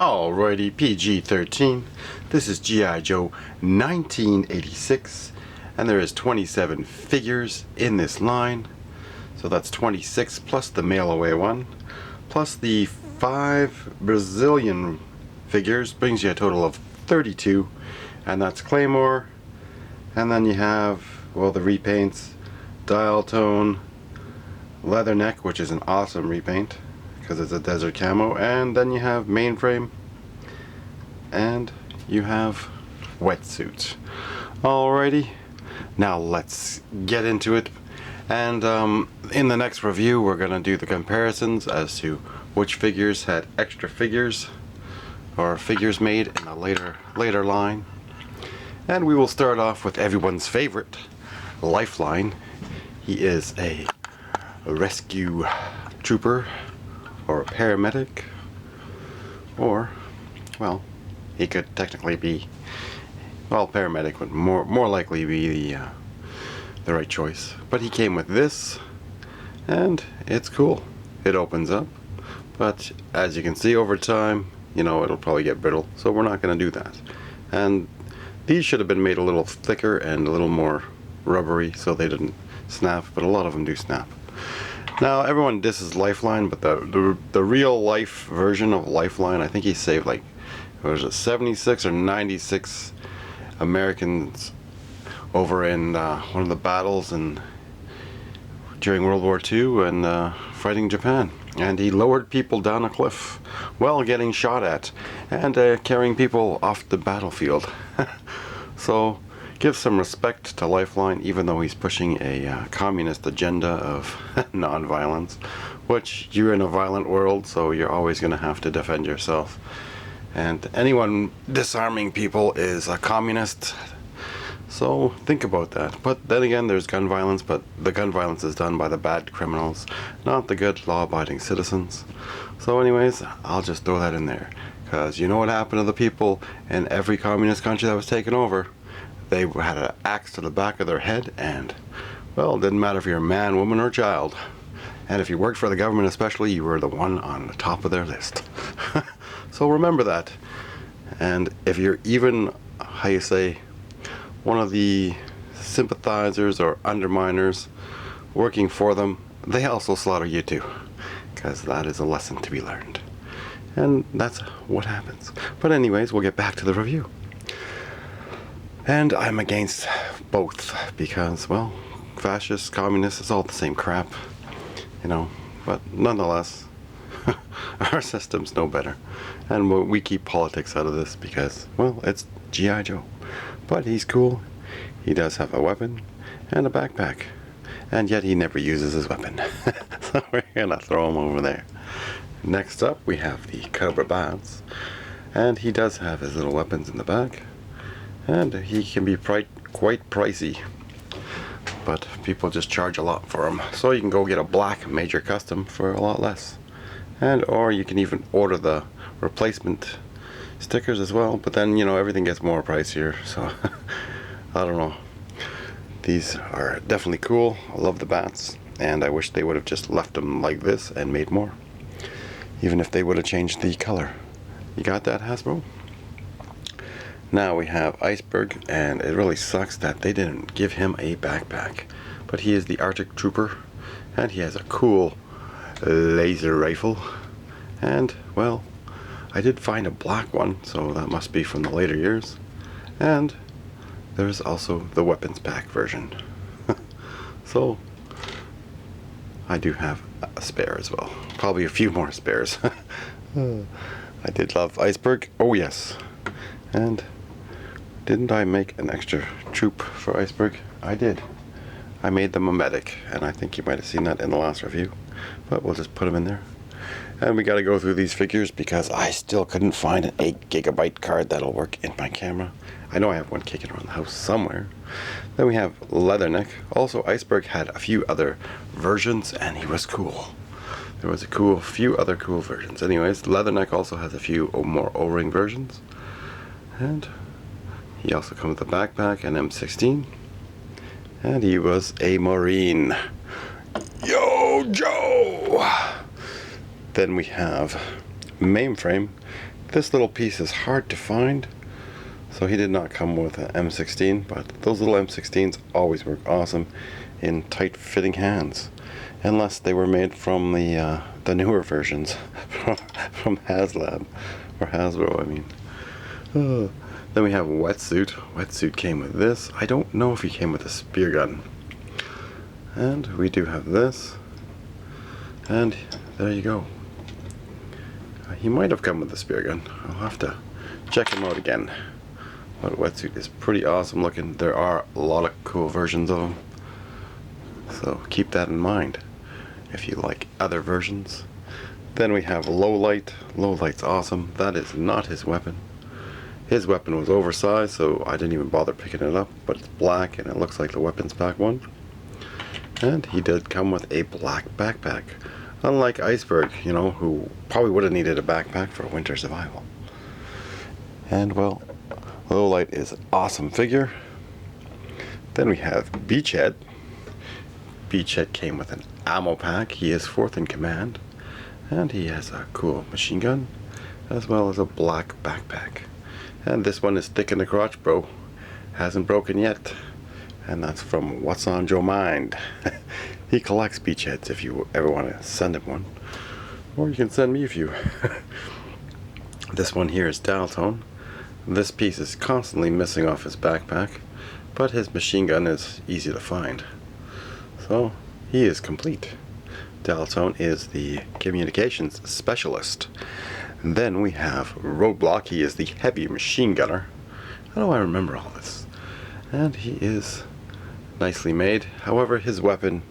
Alrighty, PG-13. This is G.I. Joe 1986, and there is 27 figures in this line. So that's 26 plus the mail away one, plus the 5 Brazilian figures, brings you a total of 32, and that's Claymore. And then you have, well, the repaints, Dial Tone, Leatherneck, which is an awesome repaint because it's a desert camo, and then you have Mainframe, and you have Wetsuit. Alrighty, now let's get into it. And in the next review, we're going to do the comparisons as to which figures had extra figures or figures made in a later line. And we will start off with everyone's favorite, Lifeline. He is a rescue trooper or a paramedic, or, well, he could technically be, well, paramedic would more likely be the right choice. But he came with this, and it's cool. It opens up, but as you can see over time, you know, it'll probably get brittle, so we're not going to do that. And these should have been made a little thicker and a little more rubbery so they didn't snap, but a lot of them do snap. Now, everyone disses Lifeline, but the real life version of Lifeline, I think he saved like, what was it, 76 or 96 Americans over in one of the battles during World War II and fighting Japan. And he lowered people down a cliff while getting shot at and carrying people off the battlefield. So give some respect to Lifeline, even though he's pushing a communist agenda of non-violence, which you're in a violent world, so you're always going to have to defend yourself. And anyone disarming people is a communist, so think about that. But then again, there's gun violence, but the gun violence is done by the bad criminals, not the good law-abiding citizens. So anyways, I'll just throw that in there, because you know what happened to the people in every communist country that was taken over? They had an axe to the back of their head, and, well, it didn't matter if you're a man, woman, or child. And if you worked for the government especially, you were the one on the top of their list. So remember that. And if you're even, how you say, one of the sympathizers or underminers working for them, they also slaughter you too, because that is a lesson to be learned. And that's what happens. But anyways, we'll get back to the review. And I'm against both because, well, fascists, communists, it's all the same crap, you know. But nonetheless, our system's no better. And we keep politics out of this because, well, it's G.I. Joe. But he's cool. He does have a weapon and a backpack. And yet he never uses his weapon. So we're going to throw him over there. Next up, we have the Cobra B.A.T.S. And he does have his little weapons in the back. And he can be quite pricey, but people just charge a lot for him. So you can go get a black major custom for a lot less, or you can even order the replacement stickers as well. But then, you know, everything gets more pricier. So I don't know. These are definitely cool. I love the bats, and I wish they would have just left them like this and made more. Even if they would have changed the color. You got that, Hasbro? Now we have Iceberg, and it really sucks that they didn't give him a backpack. But he is the Arctic Trooper, and he has a cool laser rifle. And, well, I did find a black one, so that must be from the later years. And there's also the weapons pack version. So, I do have a spare as well. Probably a few more spares. I did love Iceberg. Oh, yes. And didn't I make an extra troop for Iceberg? I did. I made them a medic, and I think you might have seen that in the last review. But we'll just put them in there. And we got to go through these figures because I still couldn't find an 8GB card that'll work in my camera. I know I have one kicking around the house somewhere. Then we have Leatherneck. Also, Iceberg had a few other versions, and he was cool. There was a few other cool versions. Anyways, Leatherneck also has a few more O-ring versions. And he also comes with a backpack and M16. And he was a Marine. Yo, Joe! Then we have Mainframe. This little piece is hard to find, so he did not come with an M16, but those little M16s always work awesome in tight-fitting hands, unless they were made from the newer versions from HasLab, or Hasbro, I mean. Then we have Wetsuit. Wetsuit came with this. I don't know if he came with a spear gun. And we do have this. And there you go. He might have come with a spear gun. I'll have to check him out again. But Wetsuit is pretty awesome looking. There are a lot of cool versions of him. So keep that in mind if you like other versions. Then we have Lowlight. Lowlight's awesome. That is not his weapon. His weapon was oversized, so I didn't even bother picking it up, but it's black and it looks like the weapons pack one. And he did come with a black backpack. Unlike Iceberg, you know, who probably would have needed a backpack for winter survival. And well, Lowlight is an awesome figure. Then we have Beachhead. Beachhead came with an ammo pack. He is 4th in command. And he has a cool machine gun, as well as a black backpack. And this one is thick in the crotch, bro. Hasn't broken yet. And that's from What's on Joe Mind. He collects beachheads if you ever want to send him one. Or you can send me a few. This one here is Daltone. This piece is constantly missing off his backpack, but his machine gun is easy to find. So he is complete. Daltone is the communications specialist. And then we have Roadblock. He is the heavy machine gunner. How do I remember all this? And he is nicely made. However, his weapon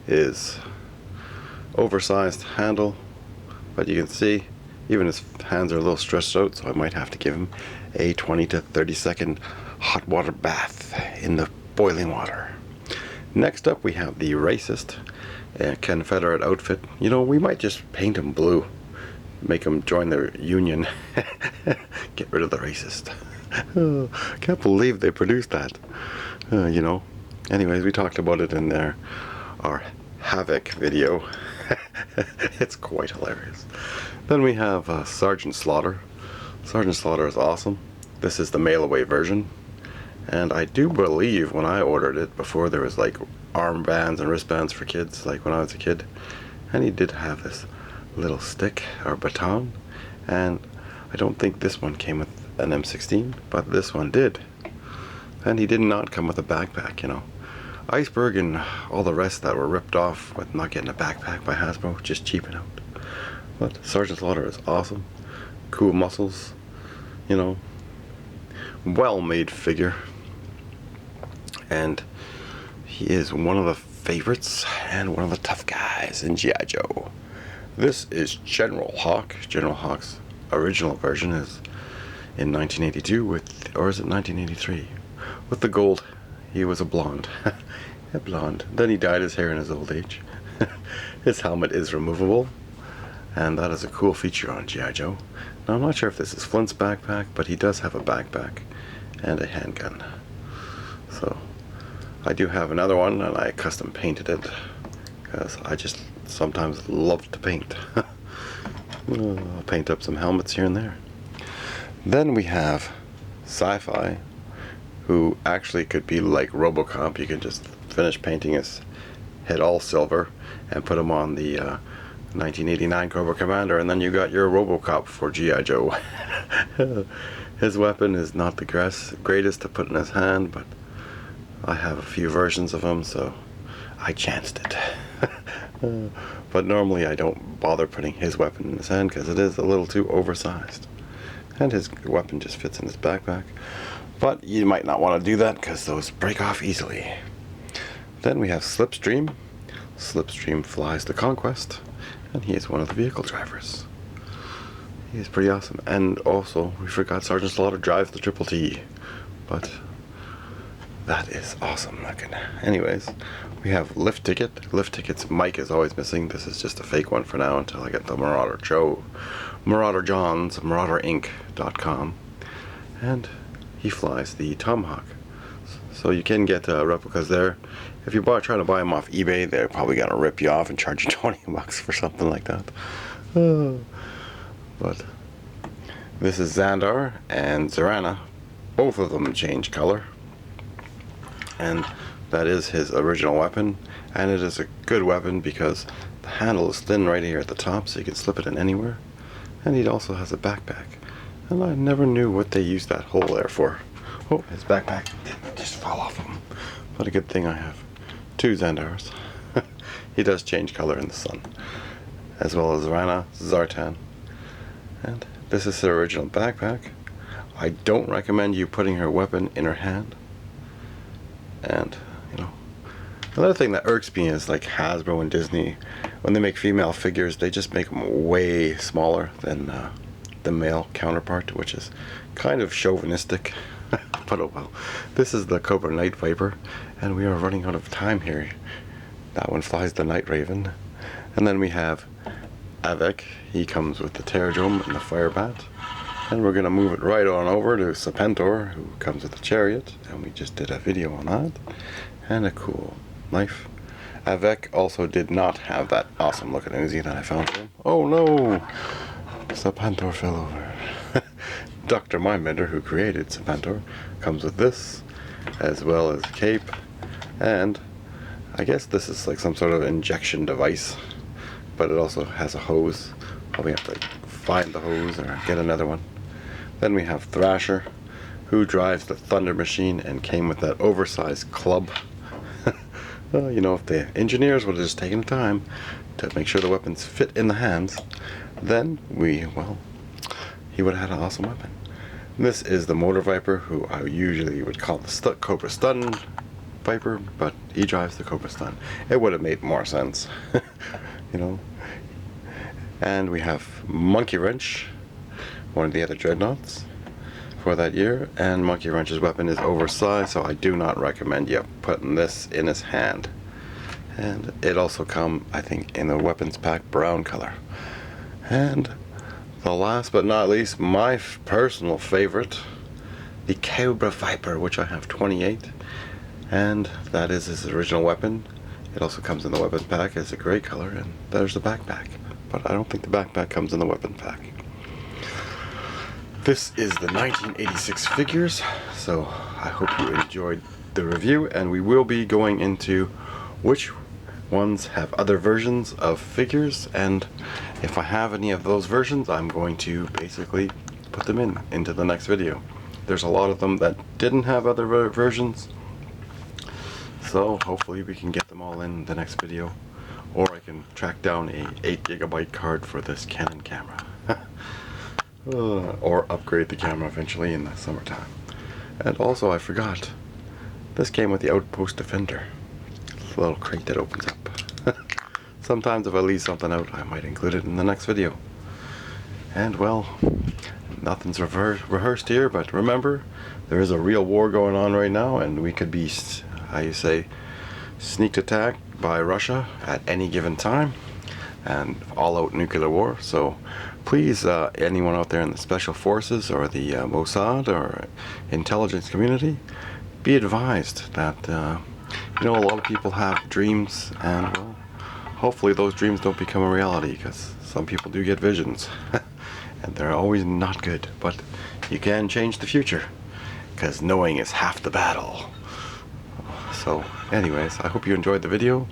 is oversized handle, but you can see even his hands are a little stretched out, so I might have to give him a 20 to 30 second hot water bath in the boiling water. Next up we have the Racist, a Confederate outfit. You know, we might just paint him blue. Make them join the union. Get rid of the Racist. Can't believe they produced that. You know. Anyways, we talked about it in our Havoc video. It's quite hilarious. Then we have Sergeant Slaughter. Sergeant Slaughter is awesome. This is the mail-away version. And I do believe when I ordered it before, there was like armbands and wristbands for kids, like when I was a kid. And he did have this little stick or baton, and I don't think this one came with an M16, but this one did. And he did not come with a backpack, you know. Iceberg and all the rest that were ripped off with not getting a backpack by Hasbro, just cheaping out. But Sergeant Slaughter is awesome. Cool muscles, you know. Well-made figure. And he is one of the favorites and one of the tough guys in G.I.Joe. This is General Hawk. General Hawk's original version is in 1982 with, or is it 1983? With the gold. He was a blonde. A blonde. Then he dyed his hair in his old age. His helmet is removable, and that is a cool feature on G.I. Joe. Now I'm not sure if this is Flint's backpack, but he does have a backpack and a handgun. So I do have another one, and I custom painted it because I just sometimes love to paint. I'll paint up some helmets here and there. Then we have Sci-Fi, who actually could be like RoboCop. You can just finish painting his head all silver and put him on the 1989 Cobra Commander, and then you got your RoboCop for G.I. Joe. His weapon is not the greatest to put in his hand, but I have a few versions of him, so I chanced it. But normally I don't bother putting his weapon in his hand because it is a little too oversized. And his weapon just fits in his backpack. But you might not want to do that because those break off easily. Then we have Slipstream. Slipstream flies the Conquest, and he is one of the vehicle drivers. He is pretty awesome. And also, we forgot Sergeant Slaughter drives the Triple T. But that is awesome looking. Anyways, we have Lift Ticket. Lift Ticket's mic is always missing. This is just a fake one for now until I get the Marauder Joe. Marauder John's, MarauderInc.com. And he flies the Tomahawk. So you can get replicas there. If you're trying to buy them off eBay, they're probably going to rip you off and charge you $20 for something like that. But This is Xandar and Zarana. Both of them change color. And that is his original weapon. And it is a good weapon because the handle is thin right here at the top, so you can slip it in anywhere. And he also has a backpack. And I never knew what they used that hole there for. Oh, his backpack just fell off him. What a good thing I have two Xandars. He does change color in the sun. As well as Rana, Zartan. And this is her original backpack. I don't recommend you putting her weapon in her hand. And, you know, another thing that irks me is like Hasbro and Disney, when they make female figures, they just make them way smaller than the male counterpart, which is kind of chauvinistic. But oh well. This is the Cobra Night Viper, and we are running out of time here. That one flies the Night Raven. And then we have Avec. He comes with the Pterodrome and the Fire Bat. And we're going to move it right on over to Serpentor, who comes with the Chariot, and we just did a video on that. And a cool knife. Avec also did not have that awesome looking Uzi that I found for him. Oh no! Serpentor fell over. Dr. Mindbender, who created Serpentor, comes with this, as well as a cape, and I guess this is like some sort of injection device, but it also has a hose. Probably have to find the hose or get another one. Then we have Thrasher, who drives the Thunder Machine and came with that oversized club. Well, you know, if the engineers would have just taken the time to make sure the weapons fit in the hands, then he would have had an awesome weapon. This is the Motor Viper, who I usually would call the Cobra Stun Viper, but he drives the Cobra Stun. It would have made more sense, you know. And we have Monkey Wrench, one of the other Dreadnoughts for that year, and Monkey Wrench's weapon is oversized, so I do not recommend you putting this in his hand. And it also comes, I think, in the weapons pack brown color. And the last but not least, my personal favorite, the Cobra Viper, which I have 28, and that is his original weapon. It also comes in the weapons pack. It's a gray color, and there's the backpack, but I don't think the backpack comes in the weapon pack. This is the 1986 figures, so I hope you enjoyed the review, and we will be going into which ones have other versions of figures, and if I have any of those versions, I'm going to basically put them into the next video. There's a lot of them that didn't have other versions, so hopefully we can get them all in the next video, or I can track down a 8GB card for this Canon camera. Or upgrade the camera eventually in the summertime. And also, I forgot, this came with the Outpost Defender. It's a little crate that opens up. Sometimes if I leave something out, I might include it in the next video. And well, nothing's rehearsed here, but remember, there is a real war going on right now, and we could be, how you say, sneaked attacked by Russia at any given time, and all-out nuclear war. So please, anyone out there in the special forces or the Mossad or intelligence community, be advised that you know, a lot of people have dreams, and well, hopefully those dreams don't become a reality, because some people do get visions and they're always not good, but you can change the future, because knowing is half the battle. So anyways, I hope you enjoyed the video.